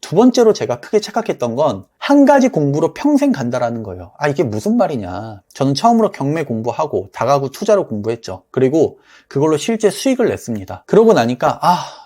두 번째로 제가 크게 착각했던 건 한 가지 공부로 평생 간다라는 거예요. 이게 무슨 말이냐. 저는 처음으로 경매 공부하고 다가구 투자로 공부했죠. 그리고 그걸로 실제 수익을 냈습니다. 그러고 나니까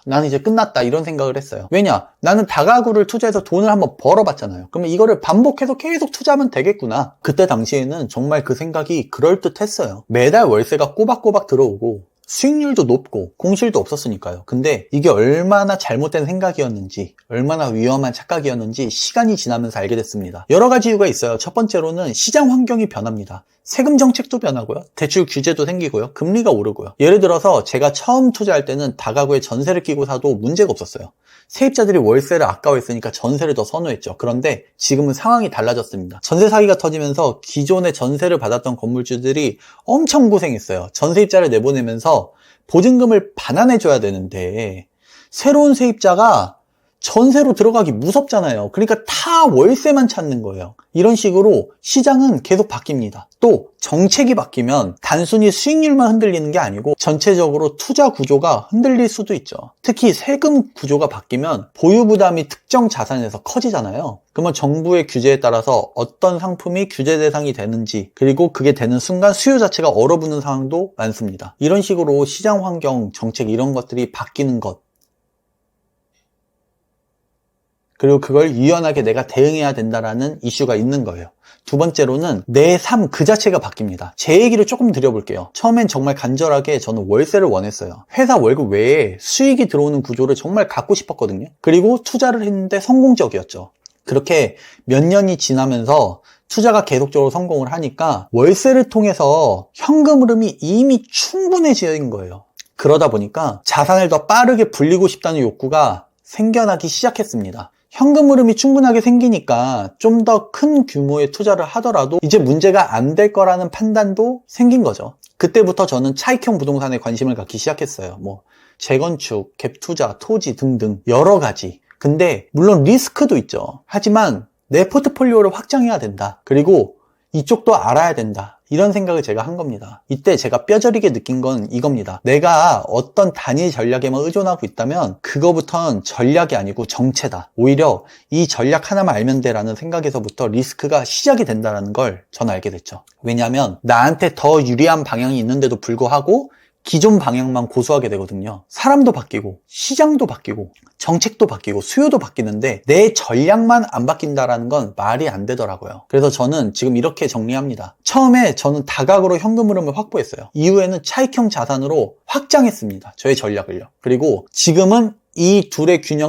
나는 이제 끝났다 이런 생각을 했어요. 왜냐? 나는 다가구를 투자해서 돈을 한번 벌어봤잖아요. 그러면 이거를 반복해서 계속 투자하면 되겠구나. 그때 당시에는 정말 그 생각이 그럴듯했어요. 매달 월세가 꼬박꼬박 들어오고 수익률도 높고 공실도 없었으니까요. 근데 이게 얼마나 잘못된 생각이었는지, 얼마나 위험한 착각이었는지 시간이 지나면서 알게 됐습니다. 여러 가지 이유가 있어요. 첫 번째로는 시장 환경이 변합니다. 세금 정책도 변하고요. 대출 규제도 생기고요. 금리가 오르고요. 예를 들어서 제가 처음 투자할 때는 다가구에 전세를 끼고 사도 문제가 없었어요. 세입자들이 월세를 아까워했으니까 전세를 더 선호했죠. 그런데 지금은 상황이 달라졌습니다. 전세 사기가 터지면서 기존에 전세를 받았던 건물주들이 엄청 고생했어요. 전세입자를 내보내면서 보증금을 반환해줘야 되는데 새로운 세입자가 전세로 들어가기 무섭잖아요. 그러니까 다 월세만 찾는 거예요. 이런 식으로 시장은 계속 바뀝니다. 또 정책이 바뀌면 단순히 수익률만 흔들리는 게 아니고 전체적으로 투자 구조가 흔들릴 수도 있죠. 특히 세금 구조가 바뀌면 보유 부담이 특정 자산에서 커지잖아요. 그러면 정부의 규제에 따라서 어떤 상품이 규제 대상이 되는지, 그리고 그게 되는 순간 수요 자체가 얼어붙는 상황도 많습니다. 이런 식으로 시장 환경, 정책 이런 것들이 바뀌는 것, 그리고 그걸 유연하게 내가 대응해야 된다라는 이슈가 있는 거예요. 두 번째로는 내 삶 그 자체가 바뀝니다. 제 얘기를 조금 드려볼게요. 처음엔 정말 간절하게 저는 월세를 원했어요. 회사 월급 외에 수익이 들어오는 구조를 정말 갖고 싶었거든요. 그리고 투자를 했는데 성공적이었죠. 그렇게 몇 년이 지나면서 투자가 계속적으로 성공을 하니까 월세를 통해서 현금 흐름이 이미 충분해진 거예요. 그러다 보니까 자산을 더 빠르게 불리고 싶다는 욕구가 생겨나기 시작했습니다. 현금 흐름이 충분하게 생기니까 좀 더 큰 규모의 투자를 하더라도 이제 문제가 안 될 거라는 판단도 생긴 거죠. 그때부터 저는 차익형 부동산에 관심을 갖기 시작했어요. 재건축, 갭 투자, 토지 등등 여러 가지. 근데 물론 리스크도 있죠. 하지만 내 포트폴리오를 확장해야 된다. 그리고 이쪽도 알아야 된다. 이런 생각을 제가 한 겁니다. 이때 제가 뼈저리게 느낀 건 이겁니다. 내가 어떤 단일 전략에만 의존하고 있다면 그거부터는 전략이 아니고 정체다. 오히려 이 전략 하나만 알면 돼라는 생각에서부터 리스크가 시작이 된다는 걸 저는 알게 됐죠. 왜냐하면 나한테 더 유리한 방향이 있는데도 불구하고 기존 방향만 고수하게 되거든요. 사람도 바뀌고 시장도 바뀌고 정책도 바뀌고 수요도 바뀌는데 내 전략만 안 바뀐다라는 건 말이 안 되더라고요. 그래서 저는 지금 이렇게 정리합니다. 처음에 저는 다각으로 현금 흐름을 확보했어요. 이후에는 차익형 자산으로 확장했습니다. 저의 전략을요. 그리고 지금은 이 둘의 균형